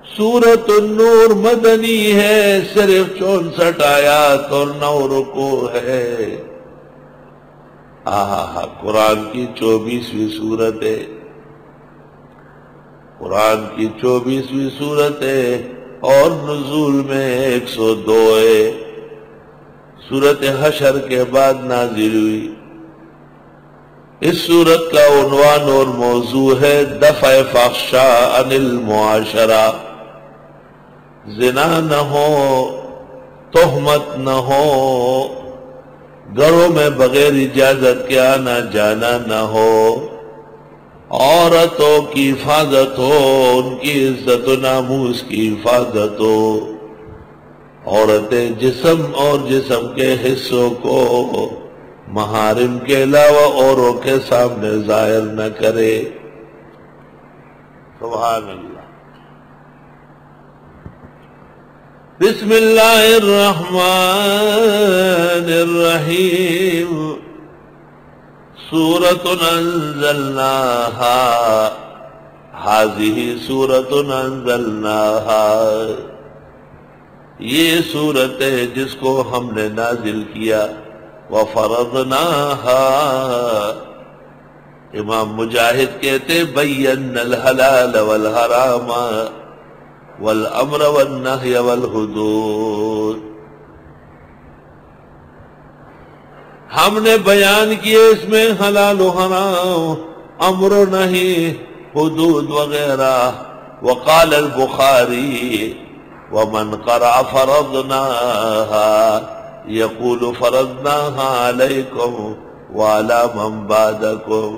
سورۃ النور مدنی ہے، صرف 64 آیات اور 9 رکوع ہے۔ قرآن کی 24ویں سورت ہے، قرآن کی 24ویں سورت ہے اور نزول میں 102 ہے۔ سورت حشر کے بعد نازل ہوئی۔ اس سورت کا عنوان اور موضوع ہے دفع فحشاء عن المعاشرہ، زنا نہ ہو، تہمت نہ ہو، گھروں میں بغیر اجازت کے آنا جانا نہ ہو، عورتوں کی حفاظت ہو، ان کی عزت و ناموس کی حفاظت ہو، عورتیں جسم اور جسم کے حصوں کو محارم کے علاوہ اوروں کے سامنے ظاہر نہ کرے۔ سبحان اللہ۔ بسم اللہ الرحمن الرحیم۔ سورۃ انزلناہا، ہذہ سورۃ انزلناہا، یہ سورت ہے جس کو ہم نے نازل کیا۔ وفرضناہا، امام مجاہد کہتے بینا الحلال والحرام والامر والنہی والحدود، ہم نے بیان کیے اس میں حلال و حرام، امر و نہی، حدود وغیرہ۔ وقال البخاری ومن قرأ فرضناها یقول فرضناها علیکم وعلی من بعدکم۔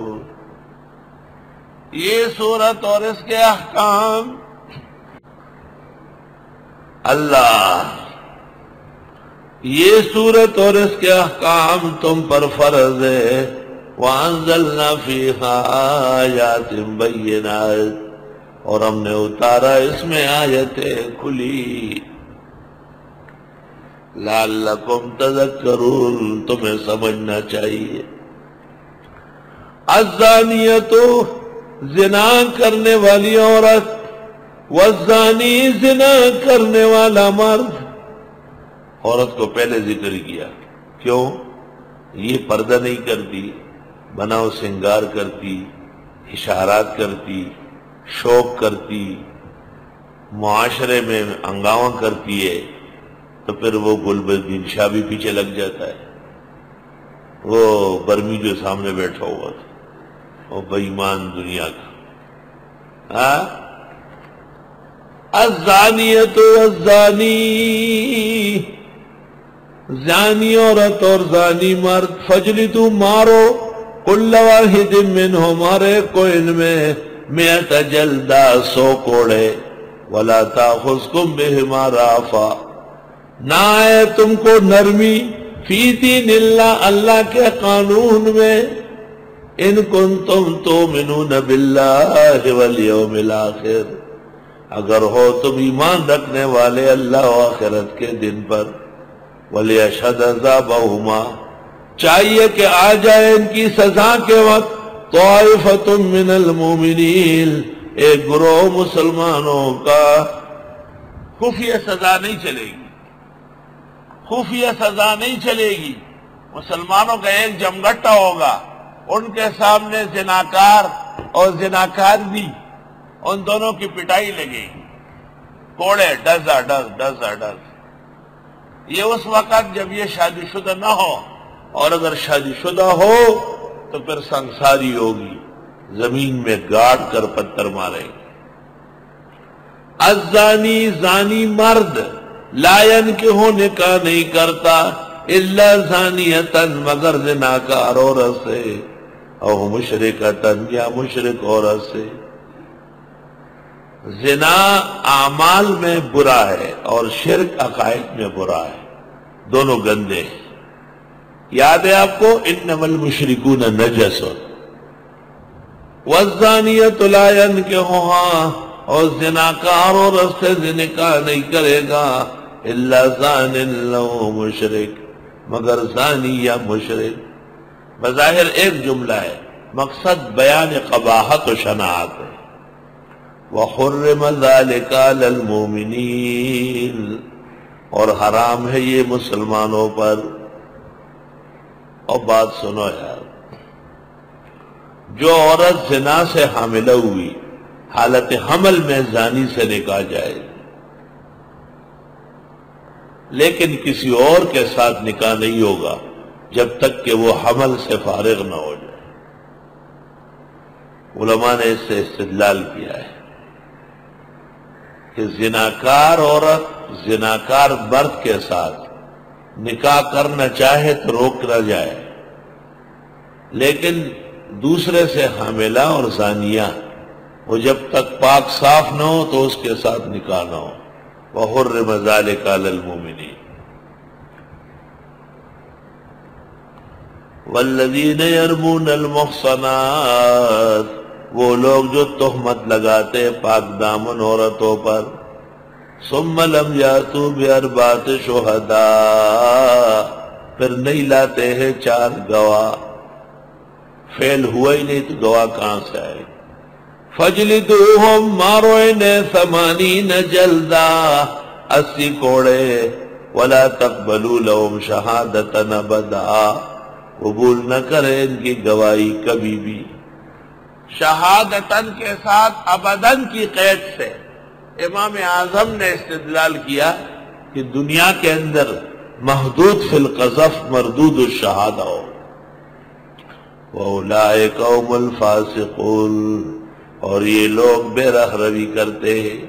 یہ سورت اور اس کے احکام اللہ، یہ سورت اور اس کے احکام تم پر فرض ہے۔ وَأَنزَلْنَا فِيهَا آيَاتٍ بَيِّنَاتٍ، اور ہم نے اتارا اس میں آیتیں کھلی۔ لعلکم تذکرون، تمہیں سمجھنا چاہیے۔ الزانیۃ، زنا کرنے والی عورت، والزانی، زنا کرنے والا مرد۔ عورت کو پہلے ذکر کیا، کیوں؟ یہ پردہ نہیں کرتی، بناؤ سنگار کرتی، اشارات کرتی، شوق کرتی، معاشرے میں ہنگامہ کرتی ہے، تو پھر وہ گلبدین شاہ بھی پیچھے لگ جاتا ہے۔ وہ برمی جو سامنے بیٹھا ہوا تھا، وہ بے ایمان دنیا کا۔ الزانیۃ والزانی، زانی عورت اور زانی مرد، فجلدوا، مارو، کل واحد منہم، ہر ایک کو ان میں، 100 جلدہ، 100 کوڑے، ولا تاخذکم بہما رأفۃ، نہ آئے تم کو نرمی، فی دین اللہ، اللہ کے قانون میں، ان کنتم تؤمنون باللہ والیوم الآخر، اگر ہو تم ایمان رکھنے والے اللہ و آخرت کے دن پر۔ وَلْيَشْهَدْ عَذَابَهُمَا، چاہیے کہ آ جائے ان کی سزا کے وقت، طائفۃ من المؤمنین، ایک گروہ مسلمانوں کا۔ خفیہ سزا نہیں چلے گی، خفیہ سزا نہیں چلے گی، مسلمانوں کا ایک جمگٹا ہوگا، ان کے سامنے زناکار اور زناکار بھی، ان دونوں کی پٹائی لگے گی، کوڑے ڈزا ڈز ڈزا ڈز۔ یہ اس وقت جب یہ شادی شدہ نہ ہو، اور اگر شادی شدہ ہو تو پھر سنساری ہوگی، زمین میں گاڑ کر پتھر مارے گی۔ الزانی، زانی مرد، لا ينکح، نکاح نہیں کرتا، الا زانیتن، مگر زناکار عورت سے، او مشرکتن، یا مشرک عورت سے۔ زنا اعمال میں برا ہے اور شرک عقائد میں برا ہے، دونوں گندے ہیں۔ یاد ہے آپ کو، انما المشرکون نجس، والزانیۃ لا ینکحھا، اور زناکار عورت سے نکاح نہیں کرے گا، الا زان لو مشرک، مگر زانی یا مشرک۔ بظاہر ایک جملہ ہے، مقصد بیان قباحت و شناعت ہے۔ وحرم ذلك علی المؤمنین، اور حرام ہے یہ مسلمانوں پر۔ اور بات سنو یار، جو عورت زنا سے حاملہ ہوئی حالت حمل میں زانی سے نکاح جائے، لیکن کسی اور کے ساتھ نکاح نہیں ہوگا جب تک کہ وہ حمل سے فارغ نہ ہو جائے۔ علماء نے اس سے استدلال کیا ہے کہ زناکار عورت زناکار مرد کے ساتھ نکاح کرنا چاہے تو روک نہ جائے، لیکن دوسرے سے حاملہ اور زانیہ وہ جب تک پاک صاف نہ ہو تو اس کے ساتھ نکاح نہ ہو۔ وحرم ذلک علی المؤمنین۔ والذین یرمون المحصنات، وہ لوگ جو تہمت لگاتے پاک دامن عورتوں پر، ثم لم یاتوا باربعۃ شہداء، پھر نہیں لاتے ہیں 4 گواہ، فعل ہوا ہی نہیں تو گواہ کہاں سے آئے؟ فجلدوہم، مارو انہیں 80 جلدہ، 80 کوڑے، ولا تقبلوا لهم شہادۃ ابدا، قبول نہ کرے ان کی گواہی کبھی بھی۔ شہادتن کے ساتھ ابدن کی قید سے امام اعظم نے استدلال کیا کہ دنیا کے اندر محدود فی القذف مردود الشہادہ ہو۔ وَأُولَٰئِكَ هُمُ الْفَاسِقُونَ، اور یہ لوگ بے رہ روی کرتے ہیں۔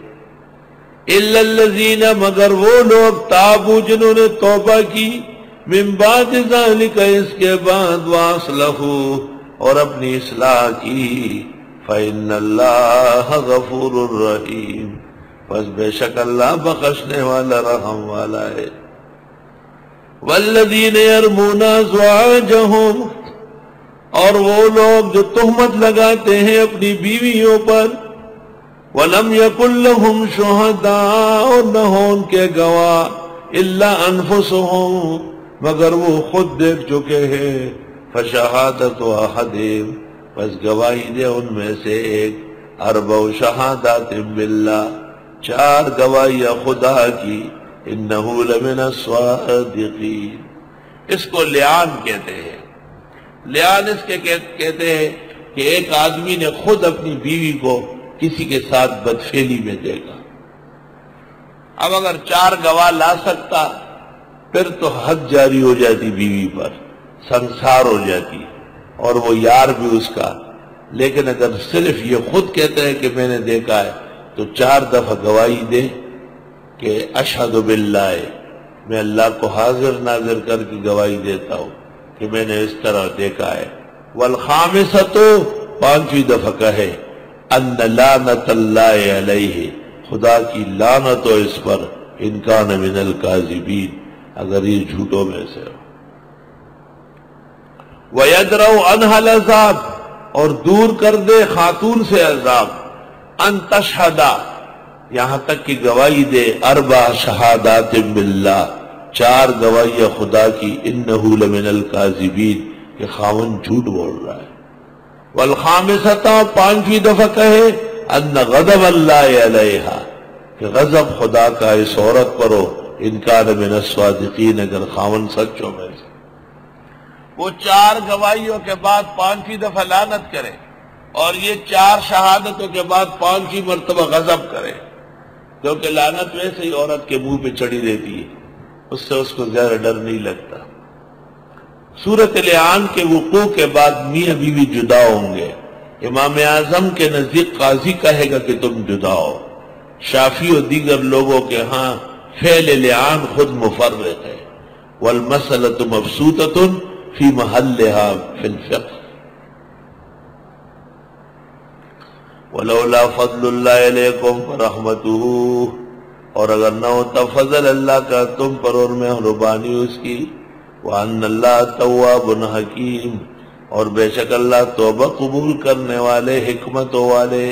إِلَّا الَّذِينَ، مگر وہ لوگ، تابوا جنہوں نے توبہ کی، من بعد ذلك، اس کے بعد، وَأَصْلَحُوا، اور اپنی اصلاح کی، فَإِنَّ اللَّهَ غَفُورٌ رَحِيمٌ، بس بے شک اللہ بخشنے والا رحم والا ہے۔ وَالَّذِينَ يَرْمُونَ أَزْوَاجَهُمْ، اور وہ لوگ جو تہمت لگاتے ہیں اپنی بیویوں پر، وَلَمْ يَكُنْ لَهُمْ شُهَدَاءُ، اور نہ ہوں ان کے گواہ، إِلَّا أَنفُسُهُمْ، مگر وہ خود دیکھ چکے ہیں، فَشَهَادَةُ أَحَدِهِمْ، بس گواہی دے ان میں سے ایک، أَرْبَعُ شَهَادَاتٍ بِاللَّهِ، 4 گواہیاں خدا کی، إِنَّهُ لَمِنَ الصَّادِقِينَ۔ اس کو لعان کہتے ہیں۔ لعان اس کے کہتے ہیں کہ ایک آدمی نے خود اپنی بیوی کو کسی کے ساتھ بدفعلی میں دیکھا۔ اب اگر 4 گواہ لا سکتا پھر تو حد جاری ہو جاتی بیوی پر، سنسار ہو جاتی، اور وہ یار بھی اس کا۔ لیکن اگر صرف یہ خود کہتا ہے کہ میں نے دیکھا ہے تو 4 دفعہ گواہی دے کہ اشہد باللہ، میں اللہ کو حاضر ناظر کر کے گواہی دیتا ہوں کہ میں نے اس طرح دیکھا ہے۔ والخامسۃ، 5ویں دفعہ کہے، ان لعنت اللہ علیہ، خدا کی لعنت ہو اس پر، ان کان من الکاذبین، اگر یہ جھوٹوں میں سے ہو۔ وَيَدْرَوْ عَنْهَا الْعَذَابَ، اور دور کر دے خاتون سے عذاب، ان تشہد، یہاں تک کہ گواہی دے، 4 شہادات باللہ، 4 گواہیاں خدا کی، انہ لمن الکاذبین، کہ خاوند جھوٹ بول رہا ہے۔ والخامسۃ، 5ویں دفعہ کہے، ان غضب اللہ علیہا، کہ غضب خدا کا اس عورت پر ہو، ان کان من الصادقین، اگر خاوند سچوں میں سے۔ وہ 4 گواہیوں کے بعد 5ویں دفعہ لعنت کرے، اور یہ 4 شہادتوں کے بعد 5ویں مرتبہ غضب کرے، کیونکہ لعنت ویسے ہی عورت کے منہ پہ چڑھی رہتی ہے، اس سے اس کو زیادہ ڈر نہیں لگتا۔ صورت لعان کے وقوع کے بعد میاں بیوی جدا ہوں گے۔ امام اعظم کے نزدیک قاضی کہے گا کہ تم جدا ہو۔ شافعی و دیگر لوگوں کے ہاں فعل لعان خود مفرق ہے۔ والمسألة مبسوطة فی محلها فی الفقہ۔ ولولا فضل اللہ علیکم ورحمتہ، اور اگر نہ ہوتا فضل اللہ کا تم پر اور مہربانی اس کی، وَأَنَّ اللَّهَ تَوَّابٌ حَكِيمٌ، اور بے شک اللہ توبہ قبول کرنے والے، حکمتوں والے۔